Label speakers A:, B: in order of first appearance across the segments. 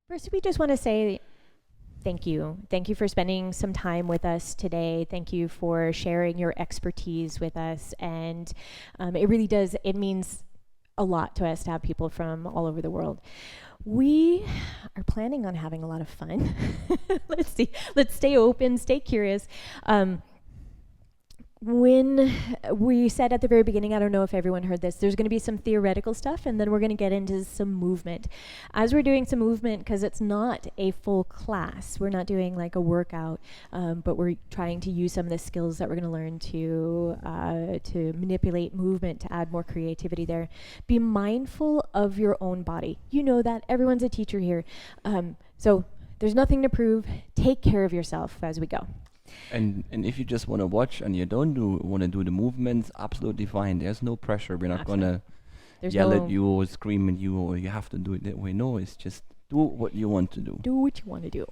A: First, we just want to say thank you. Thank you for spending some time with us today. Thank you for sharing your expertise with us. And it means a lot to us to have people from all over the world. We are planning on having a lot of fun. Let's stay open, stay curious. When we said at the very beginning, I don't know if everyone heard this, there's going to be some theoretical stuff, and then we're going to get into some movement. As we're doing some movement, because it's not a full class, we're not doing like a workout, but we're trying to use some of the skills that we're going to learn to manipulate movement, to add more creativity there. Be mindful of your own body. You know that. Everyone's a teacher here. So there's nothing to prove. Take care of yourself as we go.
B: And if you just want to watch and you don't want to do the movements, absolutely fine. There's no pressure. We're not gonna yell at you or scream at you or you have to do it that way. No, it's just do what you want to do.
A: Do what you want to do.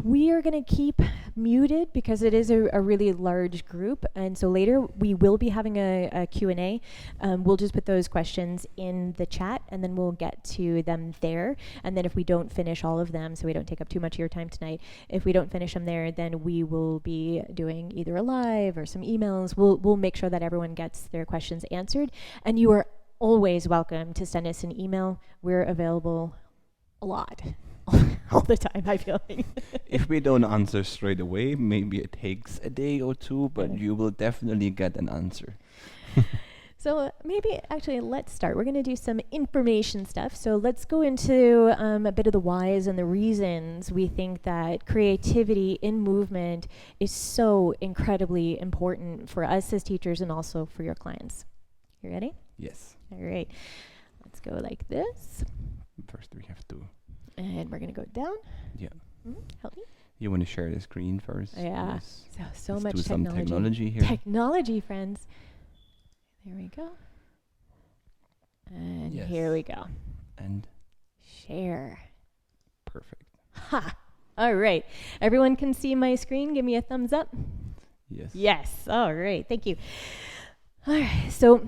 A: We are going to keep muted because it is a really large group, and so later we will be having a Q&A. We'll just put those questions in the chat, and then we'll get to them there. And then if we don't finish all of them, so we don't take up too much of your time tonight, if we don't finish them there, then we will be doing either a live or some emails. We'll make sure that everyone gets their questions answered, and you are always welcome to send us an email. We're available a lot. All the time, I feel like.
B: If we don't answer straight away, maybe it takes a day or two, but you will definitely get an answer.
A: So maybe actually let's start. We're going to do some information stuff. So let's go into a bit of the whys and the reasons we think that creativity in movement is so incredibly important for us as teachers and also for your clients. You ready?
B: Yes.
A: All right. Let's go like this.
B: First we have to...
A: And we're going to go down.
B: Yeah.
A: Help me.
B: You want to share the screen first?
A: Yeah.
B: Yes.
A: So
B: Let's
A: much
B: do
A: technology.
B: some technology here.
A: Technology, friends. There we go. And here we go.
B: And
A: share.
B: Perfect.
A: Ha! All right. Everyone can see my screen. Give me a thumbs up.
B: Yes.
A: Yes. All right. Thank you. All right. So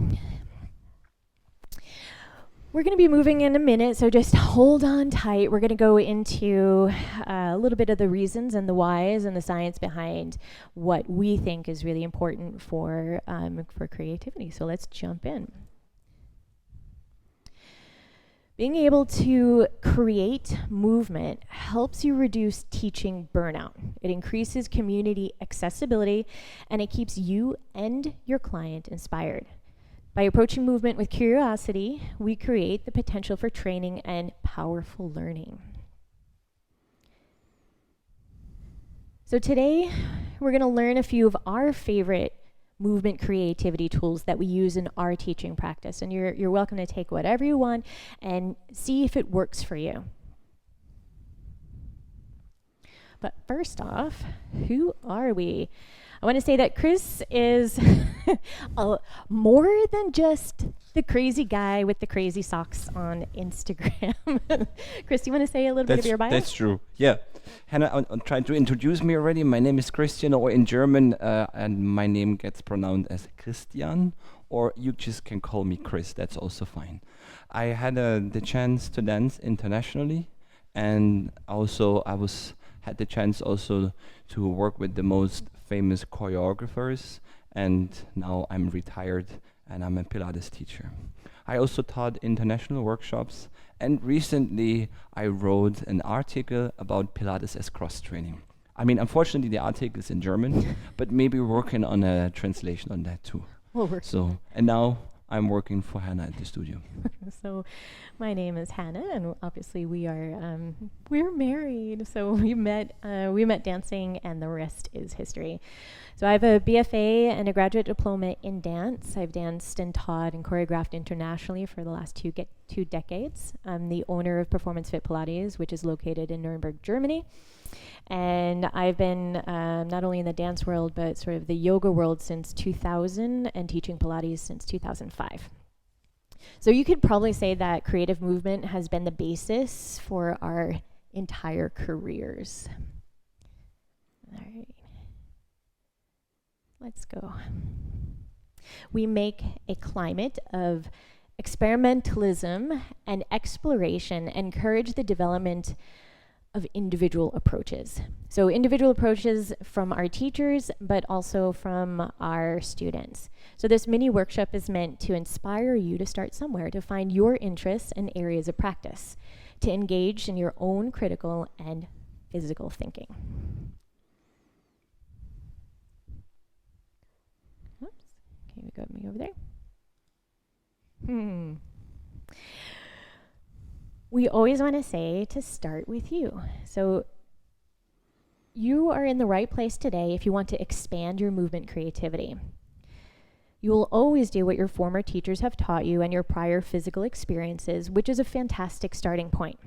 A: we're going to be moving in a minute, so just hold on tight. We're going to go into a little bit of the reasons and the whys and the science behind what we think is really important for creativity. So let's jump in. Being able to create movement helps you reduce teaching burnout. It increases community accessibility, and it keeps you and your client inspired. By approaching movement with curiosity, we create the potential for training and powerful learning. So today, we're going to learn a few of our favorite movement creativity tools that we use in our teaching practice. And you're welcome to take whatever you want and see if it works for you. But first off, who are we? I want to say that Chris is more than just the crazy guy with the crazy socks on Instagram. Chris, do you want to say a little bit of your bio?
B: That's true. Yeah. Hannah, I'm trying to introduce me already. My name is Christian, or in German, and my name gets pronounced as Christian, or you just can call me Chris. That's also fine. I had the chance to dance internationally, and also had the chance also to work with the most famous choreographers, and now I'm retired and I'm a Pilates teacher. I also taught international workshops, and recently I wrote an article about Pilates as cross-training. I mean, unfortunately the article is in German, but maybe we're working on a translation on that too. So, and now I'm working for Hannah at the studio.
A: So my name is Hannah, and obviously we're married. So we met dancing, and the rest is history. So I have a BFA and a graduate diploma in dance. I've danced and taught and choreographed internationally for the last two decades. I'm the owner of Performance Fit Pilates, which is located in Nuremberg, Germany. And I've been not only in the dance world, but sort of the yoga world since 2000 and teaching Pilates since 2005. So you could probably say that creative movement has been the basis for our entire careers. All right. Let's go. We make a climate of Experimentalism and exploration encourage the development of individual approaches. So individual approaches from our teachers, but also from our students. So this mini workshop is meant to inspire you to start somewhere, to find your interests and areas of practice, to engage in your own critical and physical thinking. Oops, can you go me over there? We always want to say to start with you. So you are in the right place today if you want to expand your movement creativity. You will always do what your former teachers have taught you and your prior physical experiences, which is a fantastic starting point.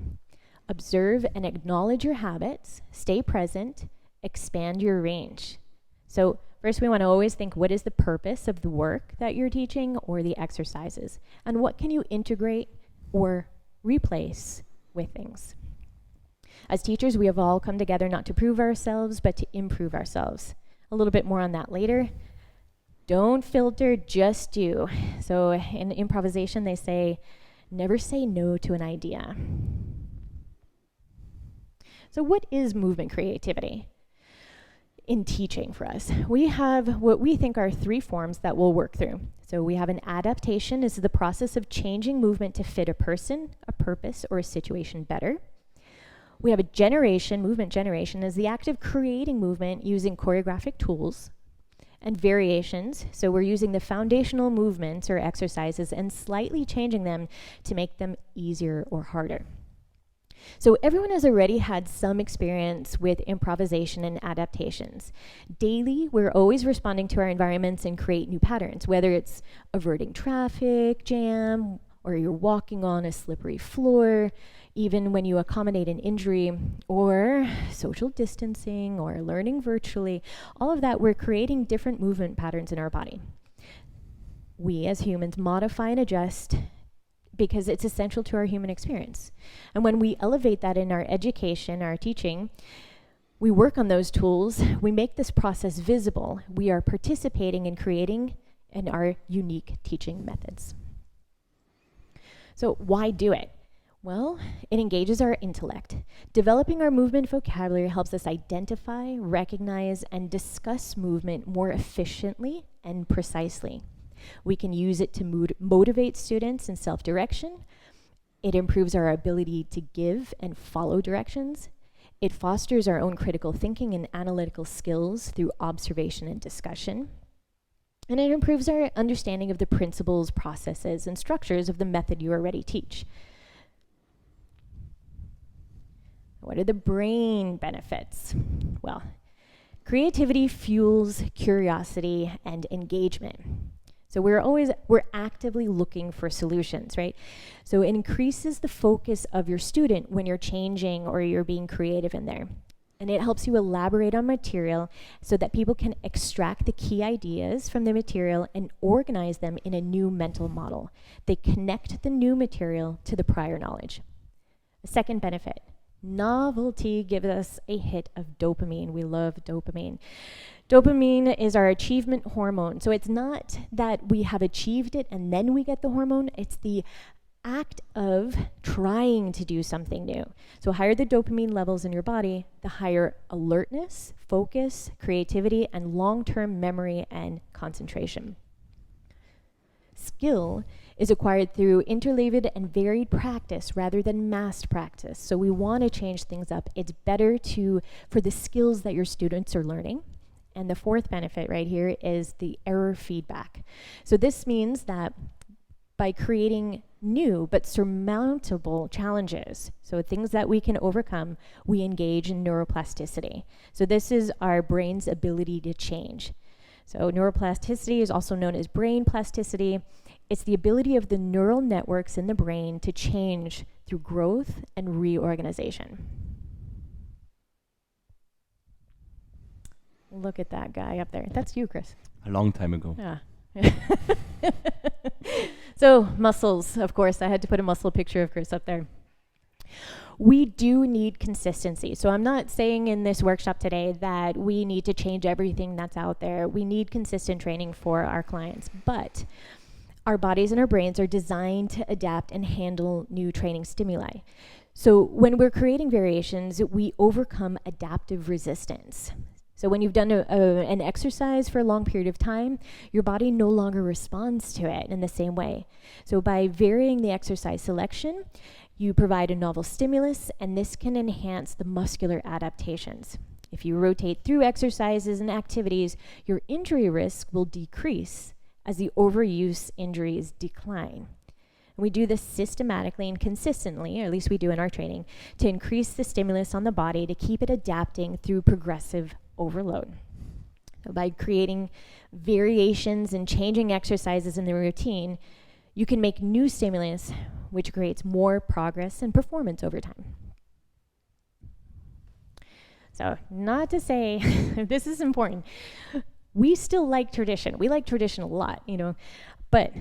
A: Observe and acknowledge your habits, stay present, expand your range. So first we want to always think, what is the purpose of the work that you're teaching or the exercises? And what can you integrate or replace with things? As teachers, we have all come together not to prove ourselves, but to improve ourselves. A little bit more on that later. Don't filter, just do. So in improvisation, they say, never say no to an idea. So what is movement creativity in teaching for us? We have what we think are 3 forms that we'll work through. So we have an adaptation. This is the process of changing movement to fit a person, a purpose, or a situation better. We have a generation. Movement generation is the act of creating movement using choreographic tools. And variations, so we're using the foundational movements or exercises and slightly changing them to make them easier or harder. So everyone has already had some experience with improvisation and adaptations. Daily, we're always responding to our environments and create new patterns, whether it's averting traffic jam, or you're walking on a slippery floor, even when you accommodate an injury, or social distancing, or learning virtually. All of that, we're creating different movement patterns in our body. We as humans modify and adjust because it's essential to our human experience. And when we elevate that in our education, our teaching, we work on those tools, we make this process visible. We are participating in creating in our unique teaching methods. So why do it? Well, it engages our intellect. Developing our movement vocabulary helps us identify, recognize, and discuss movement more efficiently and precisely. We can use it to motivate students in self-direction. It improves our ability to give and follow directions. It fosters our own critical thinking and analytical skills through observation and discussion. And it improves our understanding of the principles, processes, and structures of the method you already teach. What are the brain benefits? Well, creativity fuels curiosity and engagement. So we're actively looking for solutions, right? So it increases the focus of your student when you're changing or you're being creative in there. And it helps you elaborate on material so that people can extract the key ideas from the material and organize them in a new mental model. They connect the new material to the prior knowledge. The second benefit, novelty gives us a hit of dopamine. We love dopamine. Dopamine is our achievement hormone. So it's not that we have achieved it and then we get the hormone. It's the act of trying to do something new. So higher the dopamine levels in your body, the higher alertness, focus, creativity, and long-term memory and concentration. Skill is acquired through interleaved and varied practice rather than massed practice. So we want to change things up. It's better for the skills that your students are learning. And the fourth benefit right here is the error feedback. So this means that by creating new but surmountable challenges, so things that we can overcome, we engage in neuroplasticity. So this is our brain's ability to change. So neuroplasticity is also known as brain plasticity. It's the ability of the neural networks in the brain to change through growth and reorganization. Look at that guy up there. That's you, Chris.
B: A long time ago.
A: Yeah. So muscles, of course, I had to put a muscle picture of Chris up there. We do need consistency. So I'm not saying in this workshop today that we need to change everything that's out there. We need consistent training for our clients. But Our bodies and our brains are designed to adapt and handle new training stimuli. So when we're creating variations, we overcome adaptive resistance. So when you've done an exercise for a long period of time, your body no longer responds to it in the same way. So by varying the exercise selection, you provide a novel stimulus, and this can enhance the muscular adaptations. If you rotate through exercises and activities, your injury risk will decrease as the overuse injuries decline. And we do this systematically and consistently, or at least we do in our training, to increase the stimulus on the body to keep it adapting through progressive overload. So by creating variations and changing exercises in the routine, you can make new stimulus, which creates more progress and performance over time. So, not to say, this is important, we still like tradition. We like tradition a lot, but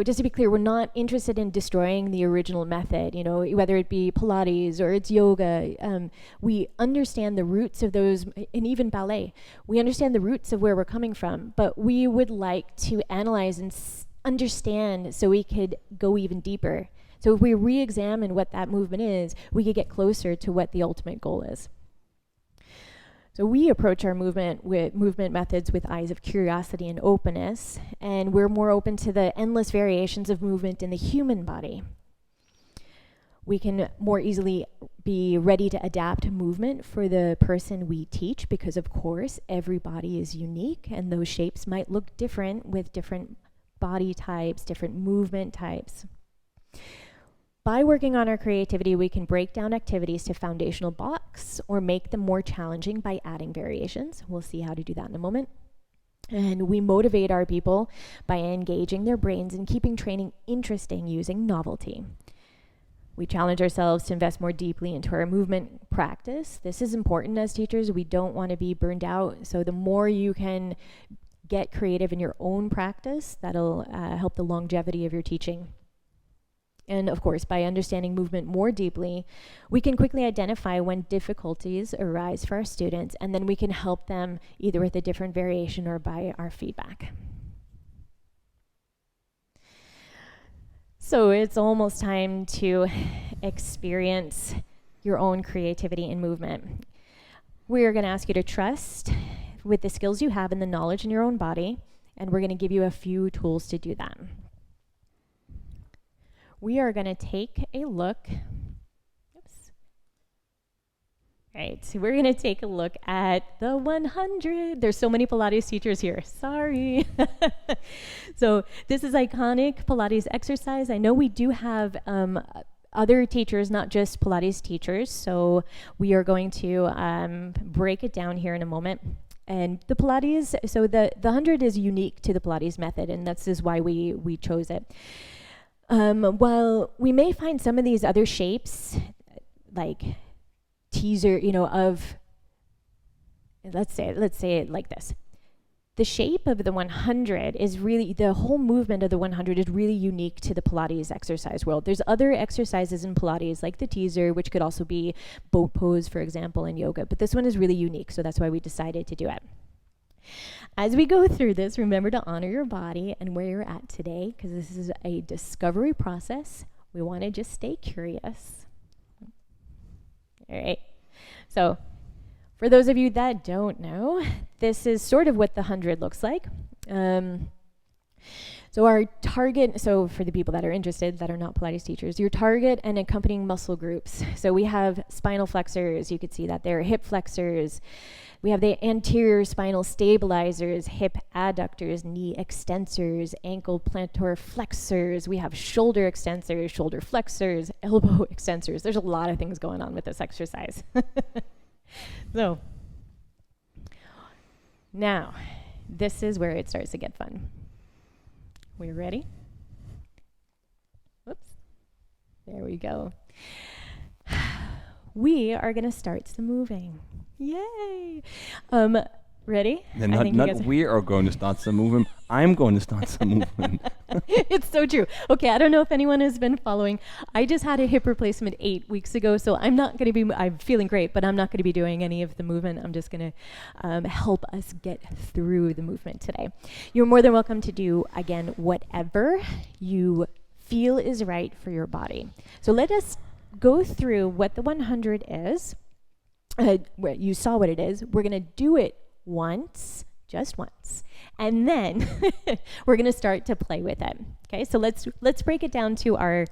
A: just to be clear, we're not interested in destroying the original method, whether it be Pilates or it's yoga. We understand the roots of those, and even ballet. We understand the roots of where we're coming from, but we would like to analyze and understand so we could go even deeper. So if we re-examine what that movement is, we could get closer to what the ultimate goal is. So we approach our movement methods with eyes of curiosity and openness, and we're more open to the endless variations of movement in the human body. We can more easily be ready to adapt movement for the person we teach because, of course, every body is unique, and those shapes might look different with different body types, different movement types. By working on our creativity, we can break down activities to foundational blocks or make them more challenging by adding variations. We'll see how to do that in a moment. And we motivate our people by engaging their brains and keeping training interesting using novelty. We challenge ourselves to invest more deeply into our movement practice. This is important as teachers. We don't want to be burned out. So the more you can get creative in your own practice, that'll help the longevity of your teaching. And of course, by understanding movement more deeply, we can quickly identify when difficulties arise for our students, and then we can help them either with a different variation or by our feedback. So it's almost time to experience your own creativity in movement. We're going to ask you to trust with the skills you have and the knowledge in your own body, and we're going to give you a few tools to do that. We are going to take a look. Oops. Right, so we're going to take a look at the 100. There's so many Pilates teachers here. Sorry. So this is iconic Pilates exercise. I know we do have other teachers, not just Pilates teachers. So we are going to break it down here in a moment. And the Pilates, so the 100 is unique to the Pilates method, and that's is why we chose it. While we may find some of these other shapes, like teaser, of, let's say it like this. The shape of the 100 is really, the whole movement of the 100 is really unique to the Pilates exercise world. There's other exercises in Pilates, like the teaser, which could also be boat pose, for example, in yoga. But this one is really unique, so that's why we decided to do it. As we go through this, remember to honor your body and where you're at today, because this is a discovery process. We want to just stay curious. All right. So for those of you that don't know, this is sort of what the 100 looks like. So our target, so for the people that are interested, that are not Pilates teachers, your target and accompanying muscle groups. So we have spinal flexors, you could see that there, hip flexors. We have the anterior spinal stabilizers, hip adductors, knee extensors, ankle plantar flexors. We have shoulder extensors, shoulder flexors, elbow extensors. There's a lot of things going on with this exercise. So now, this is where it starts to get fun. We ready? Whoops. There we go. We are going to start some moving. Yay! Ready?
B: Then
A: I
B: not,
A: think you guys
B: not we are going to start some movement. I'm going to start some movement.
A: It's so true. Okay, I don't know if anyone has been following. I just had a hip replacement 8 weeks ago, so I'm not going to be, I'm feeling great, but I'm not going to be doing any of the movement. I'm just going to help us get through the movement today. You're more than welcome to do, again, whatever you feel is right for your body. So let us go through what the 100 is. Where you saw what it is. We're going to do it once, just once, and then we're going to start to play with it. Okay, so let's break it down to our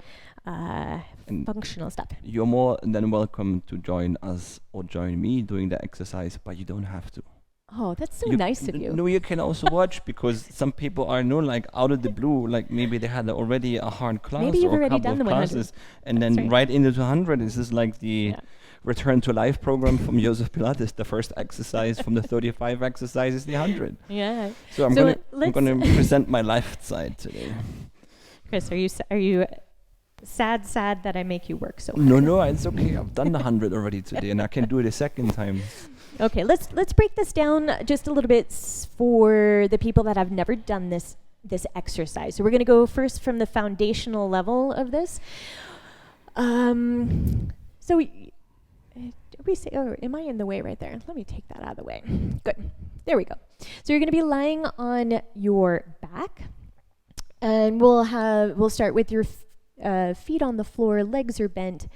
A: functional stuff.
B: You're more than welcome to join us or join me doing the exercise, but you don't have to.
A: Oh, that's so nice of you.
B: No, you can also watch, because some people are like out of the blue, like maybe they had already a hard class
A: Maybe you've
B: or a
A: already
B: couple
A: done
B: of
A: the 100.
B: classes, and
A: That's
B: then right into the 100. This is like the Return to Life program from Joseph Pilates. The first exercise from the 35 exercises, the 100.
A: Yeah.
B: So I'm gonna present my left side today.
A: Chris, are you sad that I make you work so hard?
B: No, it's okay. I've done the 100 already today, and I can do it a second time.
A: Okay, let's break this down just a little bit for the people that have never done this exercise. So we're going to go first from the foundational level of this. Am I in the way right there? Let me take that out of the way. Good. There we go. So you're going to be lying on your back, and we'll start with your feet on the floor, legs are bent.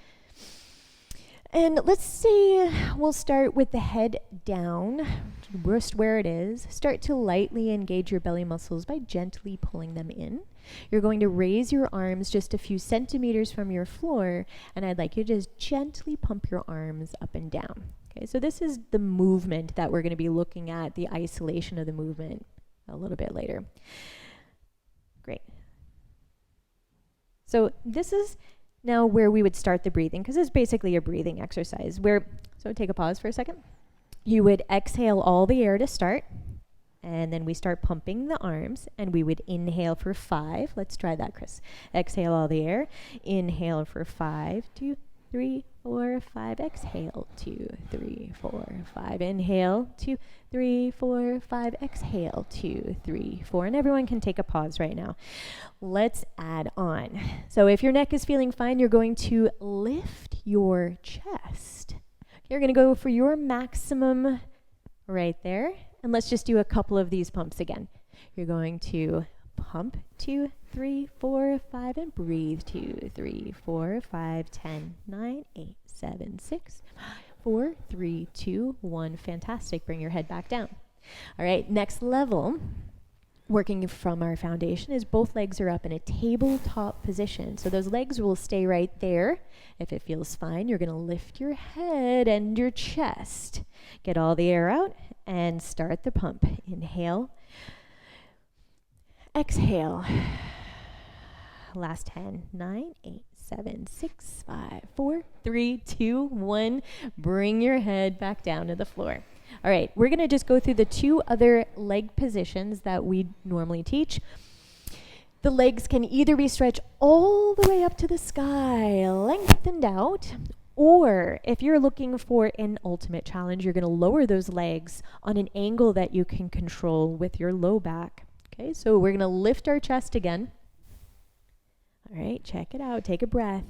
A: And let's say we'll start with the head down, just where it is. Start to lightly engage your belly muscles by gently pulling them in. You're going to raise your arms just a few centimeters from your floor, and I'd like you to just gently pump your arms up and down. Okay, so this is the movement that we're going to be looking at, the isolation of the movement a little bit later. Great. So this is now where we would start the breathing, because it's basically a breathing exercise. So take a pause for a second. You would exhale all the air to start, and then we start pumping the arms, and we would inhale for 5. Let's try that, Chris. Exhale all the air. Inhale for 5, 2, 3, 4, 5. Exhale, 2, 3, 4, 5. Inhale, 2, 3, 4, 5. Exhale, 2, 3, 4. And everyone can take a pause right now. Let's add on. So if your neck is feeling fine, you're going to lift your chest. You're going to go for your maximum right there. And let's just do a couple of these pumps again. You're going to pump 2, 3, 4, 5, and breathe 2, 3, 4, 5, 10, 9, 8, 7, 6, 4, 3, 2, 1. Fantastic. Bring your head back down. All right, next level, working from our foundation, is both legs are up in a tabletop position. So those legs will stay right there. If it feels fine, you're going to lift your head and your chest. Get all the air out and start the pump. Inhale. Exhale. Last 10, 9, 8, 7, 6, 5, 4, 3, 2, 1. Bring your head back down to the floor. All right, we're going to just go through the 2 other leg positions that we normally teach. The legs can either be stretched all the way up to the sky, lengthened out, or if you're looking for an ultimate challenge, you're going to lower those legs on an angle that you can control with your low back. Okay, so we're going to lift our chest again. All right, check it out. Take a breath.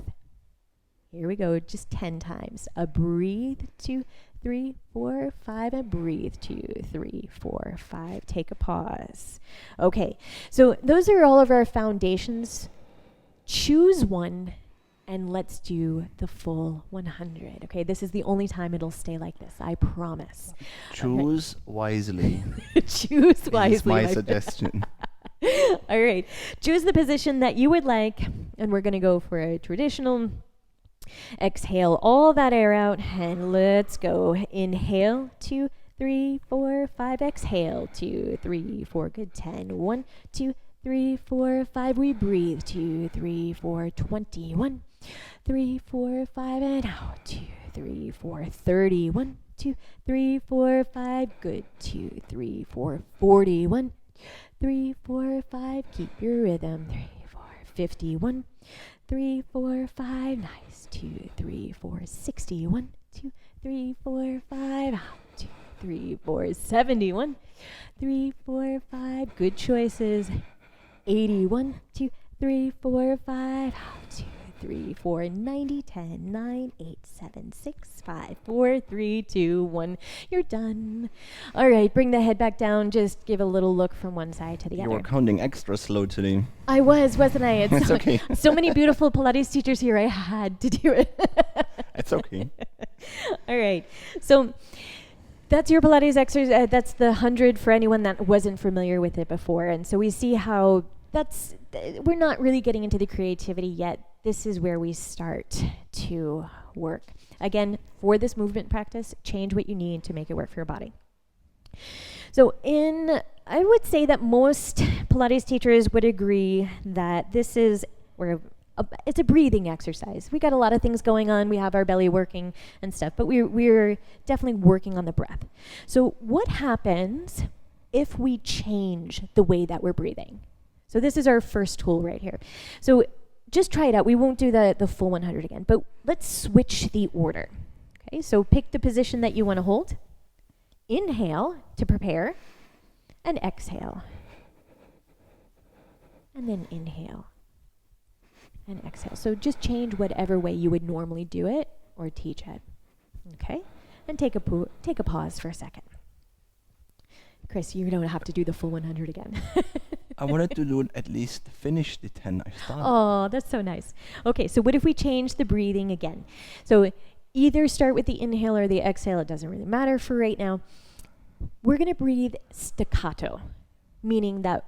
A: Here we go, just 10 times. A breathe, 2, 3, 4, 5, and breathe, 2, 3, 4, 5. Take a pause. Okay, so those are all of our foundations. Choose one, and let's do the full 100. Okay, this is the only time it'll stay like this, I promise.
B: Choose wisely.
A: Choose wisely.
B: This is my suggestion.
A: All right, choose the position that you would like, and we're going to go for a traditional. Exhale all that air out, and let's go. Inhale, 2, 3, 4, 5. Exhale, 2, 3, 4. Good. 10. 1, 2, 3, 4, 5. We breathe. 2, 3, 4. 21. 3, 4, 5. And out. 2, 3, 4. 30. 1, 2, 3, 4, 5. Good. 2, 3, 4. 41. 3, 4, 5. Keep your rhythm. 3, 4. 51. 3, 4, 5. Nice. 2, 3, 4. 60. 1, 2, 3, 4, 5. Out. 2, 3, 4, 71. 3, 4, 5. Good choices. 80. 1, 2, 3, 4, 5. 2, 3, 4, 90, 10, 9, 8, 7, 6, 5, 4, 3, 2, 1. You're done. All right, bring the head back down. Just give a little look from one side to the
B: You
A: other.
B: were counting extra slow today.
A: I wasn't I?
B: It's okay.
A: So many beautiful Pilates teachers here. I had to do it.
B: It's okay.
A: All right. So that's your Pilates exercise. That's the 100 for anyone that wasn't familiar with it before. And so we see how we're not really getting into the creativity yet. This is where we start to work. Again, for this movement practice, change what you need to make it work for your body. So I would say that most Pilates teachers would agree that this is it's a breathing exercise. We got a lot of things going on. We have our belly working and stuff, but we're definitely working on the breath. So what happens if we change the way that we're breathing? So this is our first tool right here. So just try it out. We won't do the full 100 again, but let's switch the order. Okay, so pick the position that you want to hold. Inhale to prepare, and exhale. And then inhale and exhale. So just change whatever way you would normally do it or teach it. Okay? And take a pause for a second. Chris, you don't have to do the full 100 again.
B: I wanted to do at least finish the 10 I started.
A: Oh, that's so nice. Okay, so what if we change the breathing again? So either start with the inhale or the exhale. It doesn't really matter for right now. We're going to breathe staccato, meaning that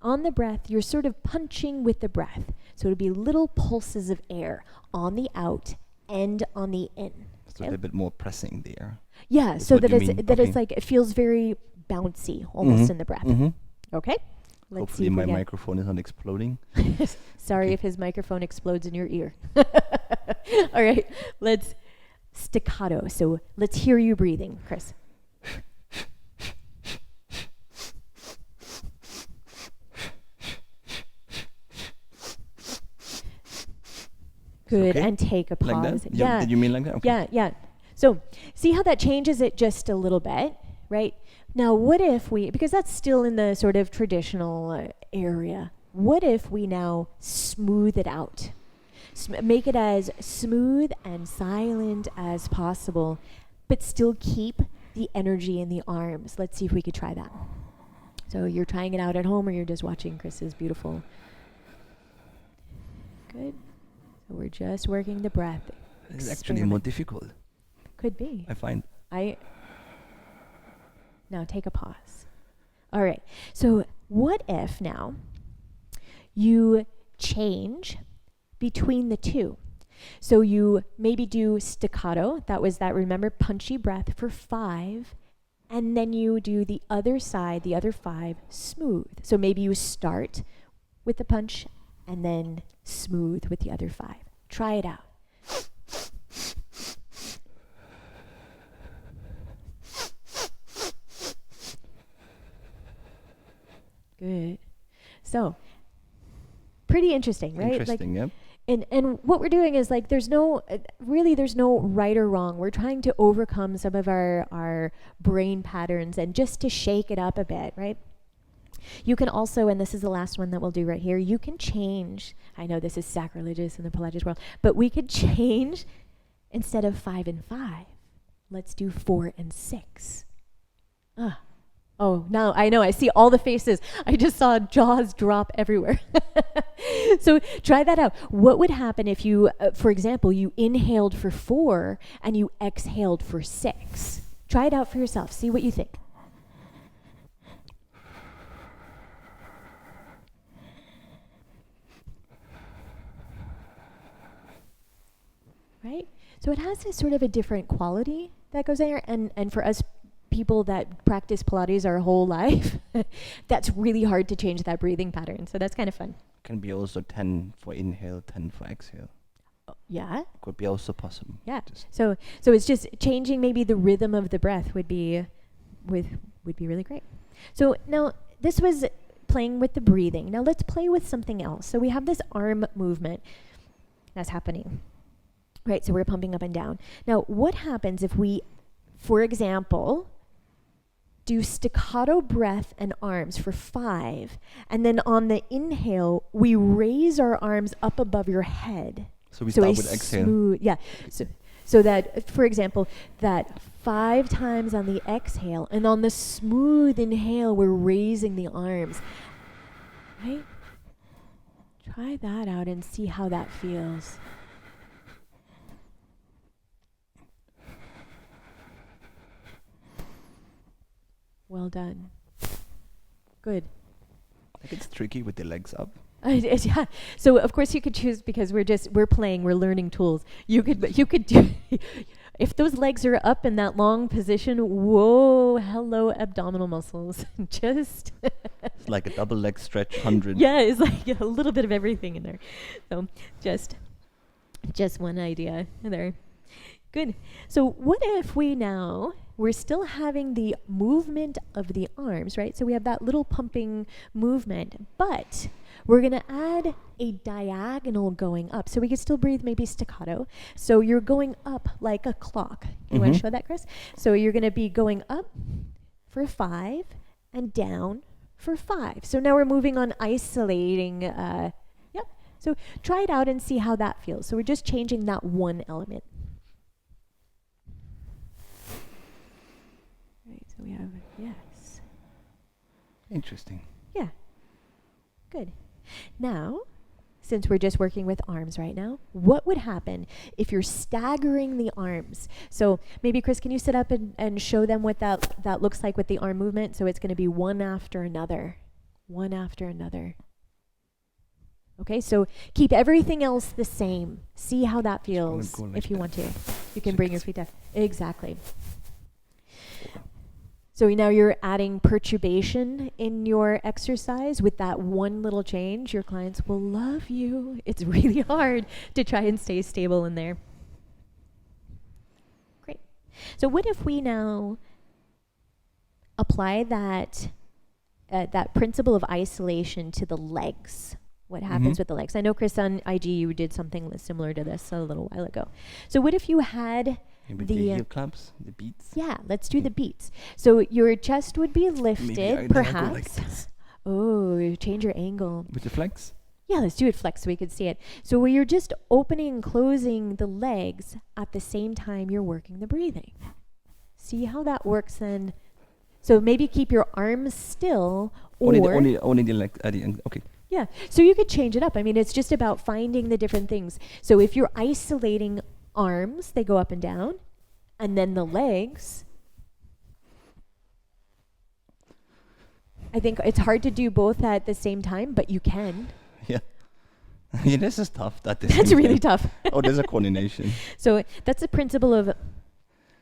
A: on the breath, you're sort of punching with the breath. So it'll be little pulses of air on the out and on the in.
B: So a little bit more pressing there.
A: Yeah,
B: Is
A: so
B: what
A: that
B: you
A: it's
B: mean.
A: that
B: Okay.
A: it's like it feels very bouncy almost in the breath. Okay? Let's
B: Hopefully
A: see if we
B: my
A: get-
B: microphone is not exploding.
A: Sorry
B: Okay.
A: if his microphone explodes in your ear. All right, let's staccato. So let's hear you breathing, Chris. Good,
B: Okay.
A: and take a
B: Like
A: pause.
B: that? Did you mean like that? Okay.
A: Yeah. So see how that changes it just a little bit, right? Now, what if because that's still in the sort of traditional area, what if we now smooth it out? Make it as smooth and silent as possible, but still keep the energy in the arms. Let's see if we could try that. So you're trying it out at home or you're just watching Chris's beautiful. Good. So we're just working the breath.
B: It's actually more difficult,
A: Could be.
B: I find.
A: Now take a pause. All right. So what if now you change between the two? So you maybe do staccato. That was that, remember, punchy breath for 5. And then you do the other side, the other 5, smooth. So maybe you start with the punch and then smooth with the other 5. Try it out. Good. So, pretty interesting, right?
B: Interesting, yeah.
A: And what we're doing is like there's no right or wrong. We're trying to overcome some of our brain patterns and just to shake it up a bit, right? You can also, and this is the last one that we'll do right here, you can change. I know this is sacrilegious in the Pilates world, but we could change instead of 5 and 5. Let's do 4 and 6. Oh, now I know. I see all the faces. I just saw jaws drop everywhere. So try that out. What would happen if you, for example, you inhaled for 4 and you exhaled for 6? Try it out for yourself. See what you think. Right? So it has a sort of a different quality that goes there. And for us people that practice Pilates our whole life, that's really hard to change that breathing pattern. So that's kind of fun.
B: Can be also 10 for inhale, 10 for exhale.
A: Yeah.
B: Could be also possible.
A: Yeah. So it's just changing maybe the rhythm of the breath would be really great. So now this was playing with the breathing. Now let's play with something else. So we have this arm movement that's happening. Right, so we're pumping up and down. Now, what happens if we for example, do staccato breath and arms for 5. And then on the inhale, we raise our arms up above your head.
B: So we start with exhale.
A: Yeah. So that, for example, that 5 times on the exhale, and on the smooth inhale, we're raising the arms. Right? Try that out and see how that feels. Well done. Good.
B: I think it's tricky with the legs up.
A: Yeah. So of course you could choose, because we're playing, we're learning tools. You could do if those legs are up in that long position. Whoa, hello abdominal muscles. Just
B: it's like a double leg stretch 100.
A: Yeah, it's like a little bit of everything in there. So just one idea there. Good. So what if we're still having the movement of the arms, right? So we have that little pumping movement, but we're going to add a diagonal going up. So we can still breathe maybe staccato. So you're going up like a clock. You want to show that, Chris? So you're going to be going up for 5 and down for 5. So now we're moving on, isolating. Yep. So try it out and see how that feels. So we're just changing that one element. So we have, yes.
B: Interesting.
A: Yeah. Good. Now, since we're just working with arms right now, what would happen if you're staggering the arms? So maybe, Chris, can you sit up and show them what that looks like with the arm movement? So it's going to be one after another. One after another. Okay, so keep everything else the same. See how that feels if you want to. You can bring your feet up. Exactly. So now you're adding perturbation in your exercise with that one little change. Your clients will love you. It's really hard to try and stay stable in there. Great. So what if we now apply that principle of isolation to the legs? What happens with the legs? I know, Chris, on IG, you did something similar to this a little while ago. So what if you had
B: the heel clamps, the beats?
A: Yeah, let's do the beats. So your chest would be lifted, perhaps.
B: Like this.
A: Oh, change your angle.
B: With the flex?
A: Yeah, let's do it flex so we could see it. So where you're just opening and closing the legs at the same time you're working the breathing. See how that works then. So maybe keep your arms still, or
B: only the leg at the end. Okay.
A: Yeah, so you could change it up. I mean, it's just about finding the different things. So if you're isolating arms, they go up and down, and then the legs. I think it's hard to do both at the same time, but you can.
B: Yeah. Yeah, this is tough.
A: That's really tough.
B: Oh, there's a coordination.
A: So that's the principle of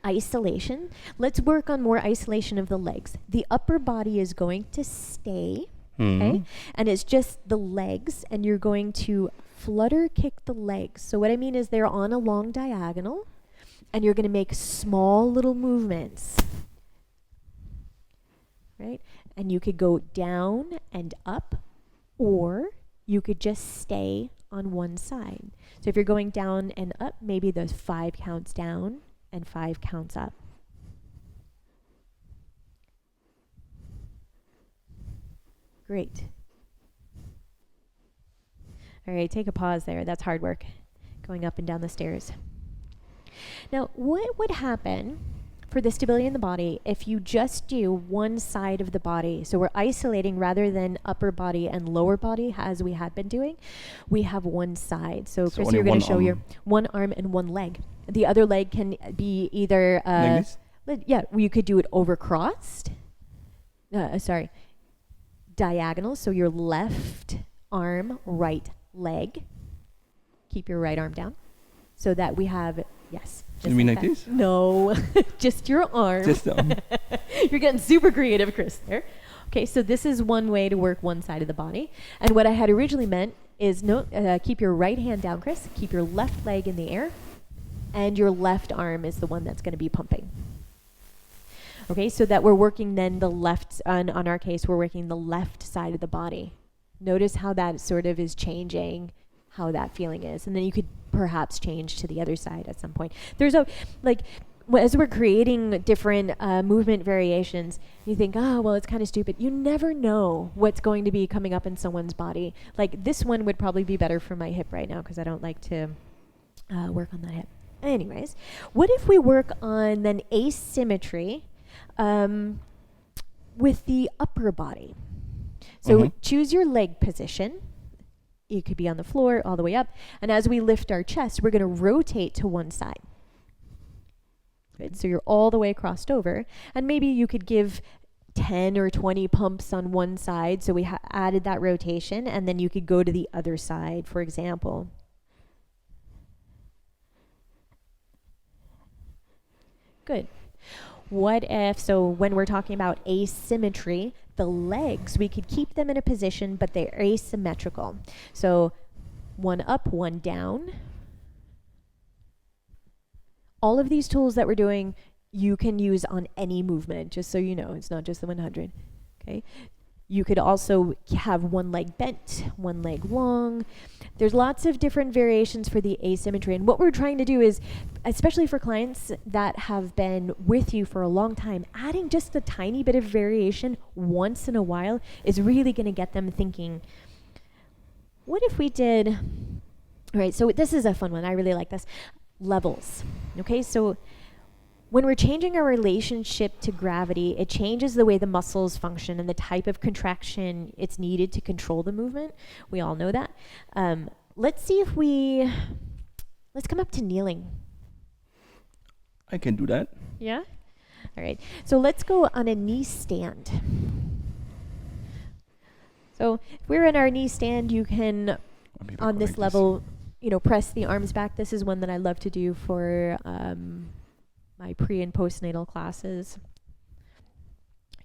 A: isolation. Let's work on more isolation of the legs. The upper body is going to stay. Okay, and it's just the legs, and you're going to flutter kick the legs. So what I mean is they're on a long diagonal, and you're going to make small little movements, right? And you could go down and up, or you could just stay on one side. So if you're going down and up, maybe those 5 counts down and 5 counts up. Great. All right, take a pause there. That's hard work, going up and down the stairs. Now, what would happen for the stability in the body if you just do one side of the body? So we're isolating rather than upper body and lower body as we had been doing. We have one side. So Chris, you're going to show your one arm and one leg. The other leg can be either, you could do it over crossed. Diagonal, so your left arm, right leg. Keep your right arm down so that we have, yes.
B: You mean like this?
A: No, just your arm.
B: Just the arm.
A: You're getting super creative, Chris, there. Okay, so this is one way to work one side of the body. And what I had originally meant is keep your right hand down, Chris. Keep your left leg in the air. And your left arm is the one that's going to be pumping. Okay, so that we're working then the left, on our case, we're working the left side of the body. Notice how that sort of is changing, how that feeling is. And then you could perhaps change to the other side at some point. There's as we're creating different movement variations, you think, oh, well, it's kind of stupid. You never know what's going to be coming up in someone's body. Like this one would probably be better for my hip right now because I don't like to work on that hip. Anyways, what if we work on then asymmetry with the upper body? So choose your leg position. You could be on the floor all the way up. And as we lift our chest, we're going to rotate to one side. Good. So you're all the way crossed over. And maybe you could give 10 or 20 pumps on one side. So we added that rotation. And then you could go to the other side, for example. Good. What if, so when we're talking about asymmetry, the legs, we could keep them in a position, but they're asymmetrical. So one up, one down. All of these tools that we're doing, you can use on any movement, just so you know. It's not just the 100. Okay. You could also have one leg bent, one leg long. There's lots of different variations for the asymmetry. And what we're trying to do is, especially for clients that have been with you for a long time, adding just a tiny bit of variation once in a while is really going to get them thinking, what if we did, all right, so this is a fun one. I really like this. Levels. Okay, so when we're changing our relationship to gravity, it changes the way the muscles function and the type of contraction it's needed to control the movement. We all know that. Let's see if let's come up to kneeling.
B: I can do that.
A: Yeah? All right. So let's go on a knee stand. So if we're in our knee stand, you can, on this level, press the arms back. This is one that I love to do for my pre and postnatal classes.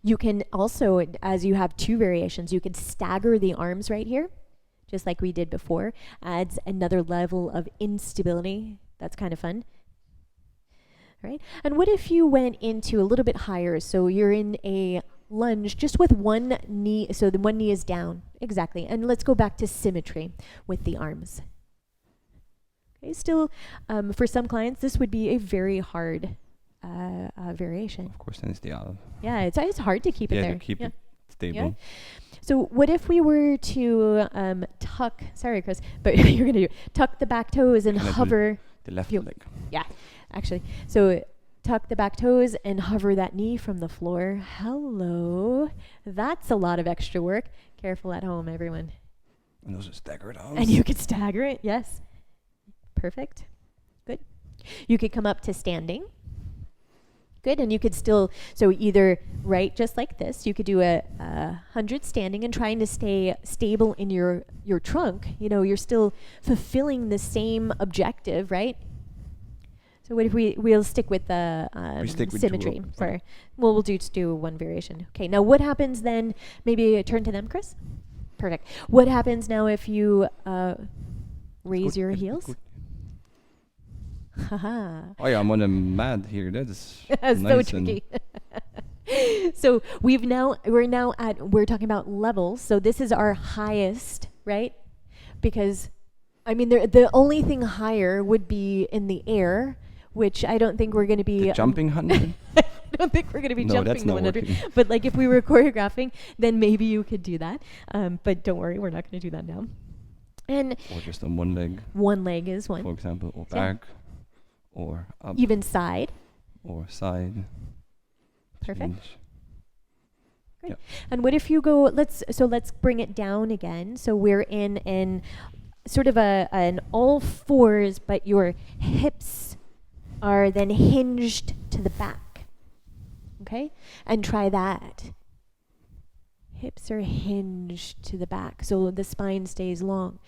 A: You can also, as you have two variations, you can stagger the arms right here, just like we did before. Adds another level of instability. That's kind of fun. All right. And what if you went into a little bit higher? So you're in a lunge just with one knee. So the one knee is down. Exactly. And let's go back to symmetry with the arms. Okay, still, for some clients, this would be a very hard variation.
B: Of course, then it's the
A: yeah, it's hard to keep it there.
B: To keep it stable. Yeah.
A: So what if we were to tuck? Sorry, Chris, but you're gonna tuck the back toes and hover
B: the left leg.
A: Yeah, actually. So tuck the back toes and hover that knee from the floor. Hello, that's a lot of extra work. Careful at home, everyone.
B: And those are staggered arms.
A: And you could stagger it. Yes. Perfect. Good. You could come up to standing. Good. And you could still, so either right, just like this, you could do a 100 standing and trying to stay stable in your trunk. You're still fulfilling the same objective, right? So what if we'll stick with the symmetry. Sorry. Well, we'll just do one variation. Okay. Now what happens then? Maybe turn to them, Chris. Perfect. What happens now if you raise your heels?
B: Oh yeah, I'm on a mat here. That is
A: nice so tricky. So we're talking about levels. So this is our highest, right? Because the only thing higher would be in the air, which I don't think we're going to be
B: the jumping 100.
A: I don't think we're going to be jumping the 100. But like if we were choreographing, then maybe you could do that. But don't worry, we're not going to do that now. And
B: or just on one leg.
A: One leg is one.
B: For example, or back. Or up.
A: Even side.
B: Or side.
A: Perfect.
B: Change.
A: Great.
B: Yep.
A: And what if you go, let's bring it down again. So we're in sort of an all fours, but your hips are then hinged to the back. Okay? And try that. Hips are hinged to the back, so the spine stays long.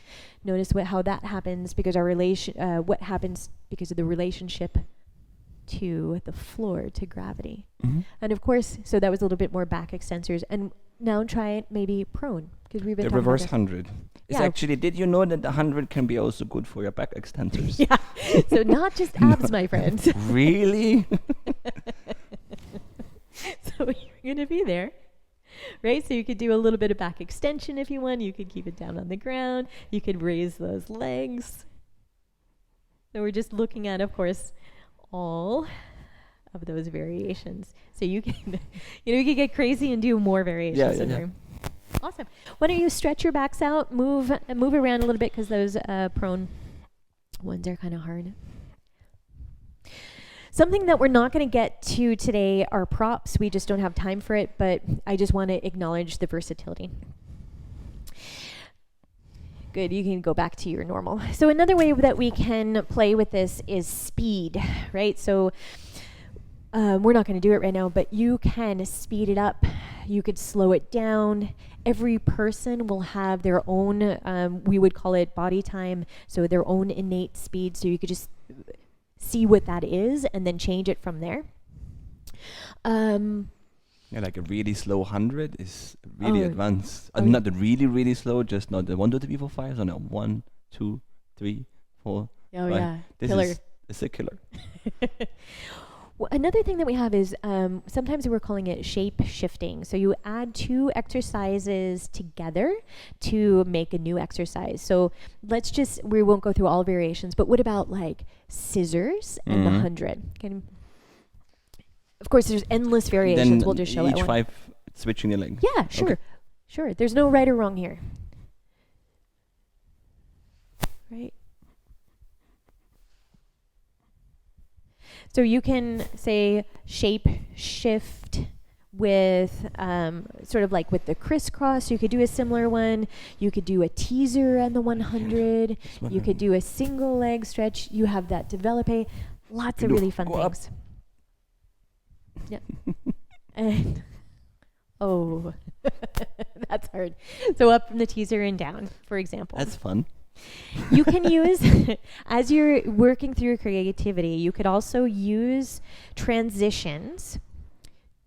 A: Notice how that happens because what happens because of the relationship to the floor, to gravity.
B: Mm-hmm.
A: And of course, so that was a little bit more back extensors. And now try it maybe prone, because we've been
B: the reverse 100. It's actually, did you know that the 100 can be also good for your back extensors?
A: Yeah. So not just abs, my friends.
B: Really?
A: So you're going to be there. Right? So you could do a little bit of back extension if you want. You could keep it down on the ground. You could raise those legs. So we're just looking at, of course, all of those variations. So you can, you can get crazy and do more variations in there. Awesome. Why don't you stretch your backs out, move around a little bit because those prone ones are kind of hard. Something that we're not going to get to today are props. We just don't have time for it, but I just want to acknowledge the versatility. Good, you can go back to your normal. So another way that we can play with this is speed, right? So we're not going to do it right now, but you can speed it up. You could slow it down. Every person will have their own, we would call it body time, so their own innate speed. So you could just see what that is and then change it from there.
B: Like a really slow 100 is really advanced. Not the really, really slow, just not the 1, 2, 3, 4, 5. So no, 1, 2, 3, 4.
A: Oh, yeah.
B: This
A: killer.
B: is a killer.
A: Well, another thing that we have is sometimes we're calling it shape shifting. So you add 2 exercises together to make a new exercise. So we won't go through all variations, but what about like scissors and the 100? Of course, there's endless variations.
B: Then
A: we'll just show it.
B: Each 5 switching the leg.
A: Yeah, sure.
B: Okay.
A: Sure. There's no right or wrong here. Right? So you can say shape shift with sort of like with the crisscross. You could do a similar one. You could do a teaser on the 100. You could do a single leg stretch. You have that develope. Lots of really fun things. Yeah. And that's hard. So up from the teaser and down, for example.
B: That's fun.
A: You can use, as you're working through your creativity, you could also use transitions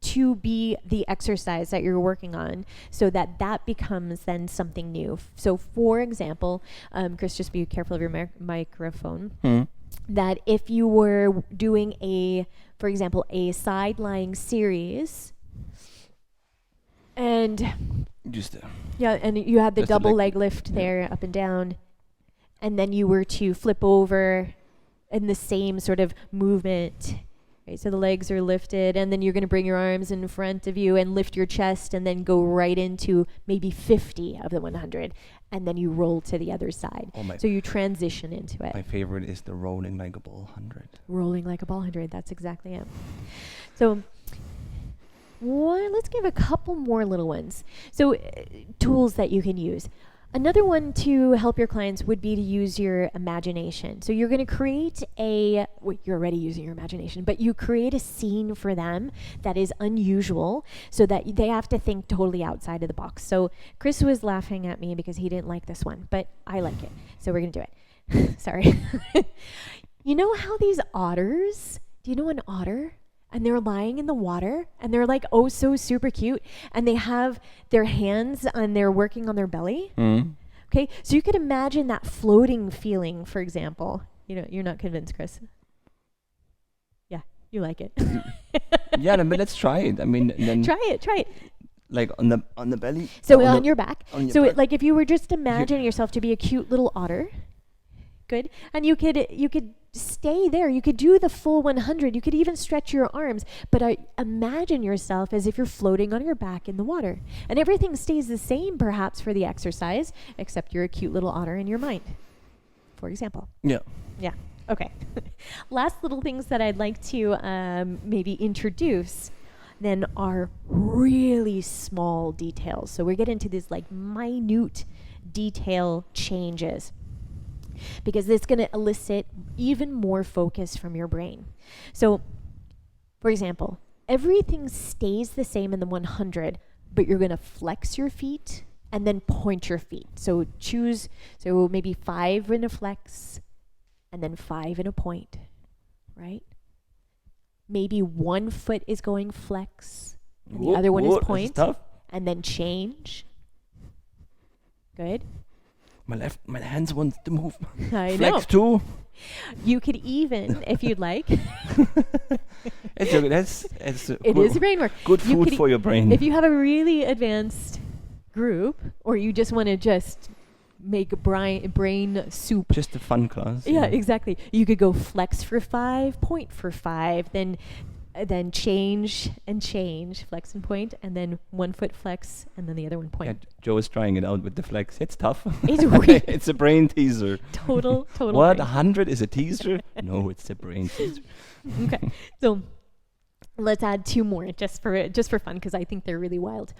A: to be the exercise that you're working on so that becomes then something new. So for example, Chris, just be careful of your microphone. That if you were doing for example, a side lying series and and you had the double leg lift there up and down, and then you were to flip over in the same sort of movement, right? So the legs are lifted, and then you're going to bring your arms in front of you and lift your chest, and then go right into maybe 50 of the 100, and then you roll to the other side. So you transition into it.
B: My favorite is the rolling like a ball 100.
A: Rolling like a ball 100, that's exactly it. So let's give a couple more little ones. So tools that you can use. Another one to help your clients would be to use your imagination. So you're going to create you're already using your imagination, but you create a scene for them that is unusual so that they have to think totally outside of the box. So Chris was laughing at me because he didn't like this one, but I like it. So we're going to do it. Sorry. You know how these otters, do you know an otter? And they're lying in the water and they're like, oh, so super cute. And they have their hands and they're working on their belly. Okay. So you could imagine that floating feeling, for example. You're not convinced, Chris. Yeah. You like it.
B: Yeah, but let's try it. I mean, then
A: try it.
B: Like on the belly.
A: So on your back.
B: So
A: like if you were just imagining yourself to be a cute little otter. Good. And you could stay there. You could do the full 100. You could even stretch your arms. But imagine yourself as if you're floating on your back in the water. And everything stays the same, perhaps, for the exercise, except you're a cute little otter in your mind, for example.
B: Yeah.
A: Yeah. Okay. Last little things that I'd like to maybe introduce then are really small details. So we get into these like minute detail changes, because it's going to elicit even more focus from your brain. So, for example, everything stays the same in the 100, but you're going to flex your feet and then point your feet. So maybe 5 in a flex and then 5 in a point, right? Maybe one foot is going flex and the other one is point, and then change. Good.
B: My hands want to move.
A: I
B: Flex
A: know.
B: too.
A: You could even, if you'd like.
B: It
A: is brain work.
B: Good food for your brain.
A: If you have a really advanced group, or you just want to just make brain soup.
B: Just a fun class.
A: Yeah, exactly. You could go flex for 5, point for 5, then then change and change, flex and point, and then 1 foot flex, and then the other one
B: Yeah,
A: point.
B: Joe is trying it out with the flex. It's tough.
A: It's weird.
B: It's a brain teaser.
A: Total.
B: What?
A: brain.
B: 100 is a teaser? No, it's a brain teaser.
A: Okay, so let's add 2 more just for fun, because I think they're really wild.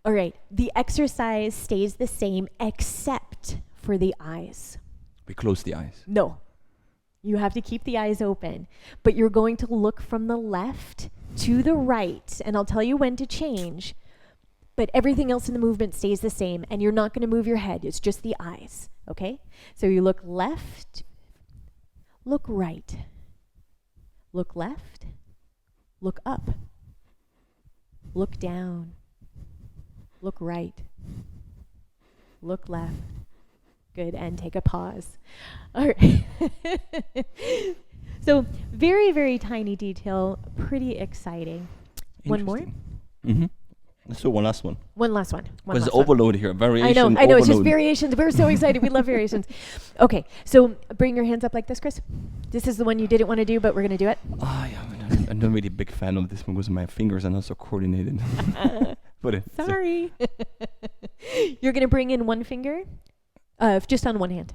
A: All right, the exercise stays the same except for the eyes.
B: We close the eyes.
A: No, you have to keep the eyes open, but you're going to look from the left to the right, and I'll tell you when to change, but everything else in the movement stays the same, and you're not going to move your head. It's just the eyes, okay? So you look left, look right, look left, look up, look down, look right, look left. Good, and take a pause. All right. So very, very tiny detail, pretty exciting. One more?
B: Mm-hmm. Let's do one last one.
A: One last one.
B: Because overload here, variation.
A: I know, it's just
B: overload.
A: variations. We're so excited. We love variations. Okay, so bring your hands up like this, Chris. This is the one you didn't want to do, but we're going to do it.
B: Yeah, I'm not really a big fan of this one because my fingers are not so coordinated. But
A: Sorry. You're going to bring in one finger, just on one hand.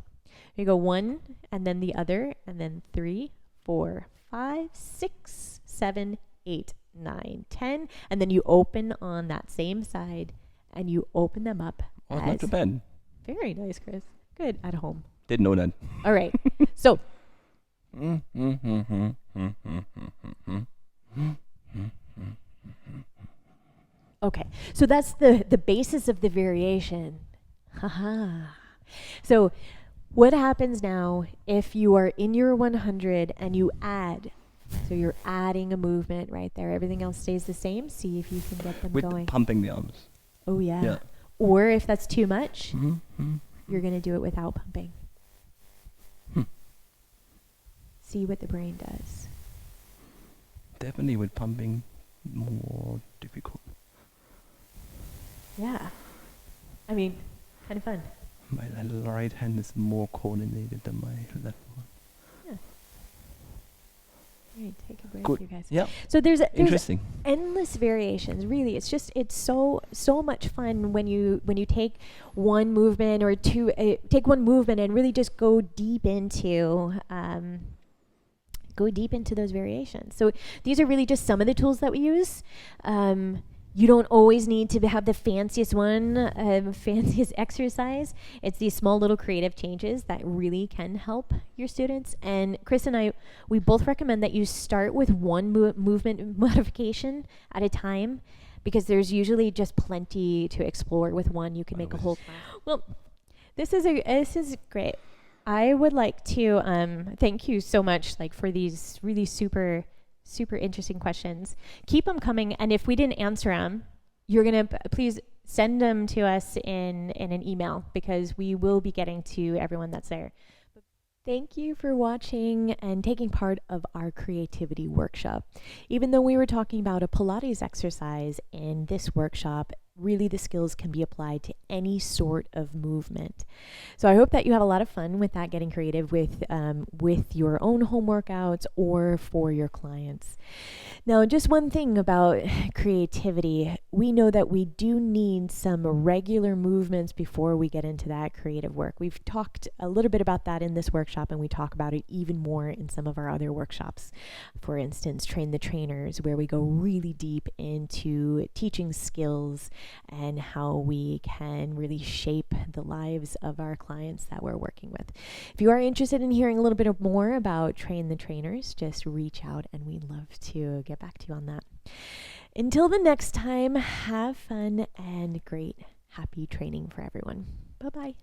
A: You go 1, and then the other, and then 3, 4, 5, 6, 7, 8, 9, 10, and then you open on that same side, and you open them up.
B: Oh, not too bad.
A: Very nice, Chris. Good at home.
B: Didn't know that.
A: All right. So. Okay. So that's the basis of the variation. Haha. So what happens now if you are in your 100 and you add? So you're adding a movement right there. Everything else stays the same. See if you can get them
B: With
A: going.
B: pumping the arms.
A: Oh, yeah.
B: Yeah.
A: Or if that's too much,
B: Mm-hmm.
A: you're going to do it without pumping. See what the brain does.
B: Definitely with pumping, more difficult.
A: Yeah. I mean, kind of fun.
B: My right hand is more coordinated than my left one.
A: Yeah. All right, take a break,
B: Good.
A: you guys.
B: Yeah.
A: So there's
B: Interesting.
A: endless variations. Really, it's so much fun when you take one movement or two, take one movement and really just go deep into those variations. So these are really just some of the tools that we use. You don't always need to have the fanciest one, fanciest exercise. It's these small little creative changes that really can help your students. And Chris and I, we both recommend that you start with one movement modification at a time, because there's usually just plenty to explore with one. You can make a whole class. Well, this is great. I would like to thank you so much, for these really super interesting questions. Keep them coming, and if we didn't answer them, you're gonna please send them to us in an email, because we will be getting to everyone that's there. Thank you for watching and taking part of our creativity workshop. Even though we were talking about a Pilates exercise in this workshop, really the skills can be applied to any sort of movement. So I hope that you have a lot of fun with that, getting creative with your own home workouts or for your clients. Now, just one thing about creativity, we know that we do need some regular movements before we get into that creative work. We've talked a little bit about that in this workshop, and we talk about it even more in some of our other workshops. For instance, Train the Trainers, where we go really deep into teaching skills and how we can really shape the lives of our clients that we're working with. If you are interested in hearing a little bit more about Train the Trainers, just reach out and we'd love to get back to you on that. Until the next time, have fun and great, happy training for everyone. Bye-bye.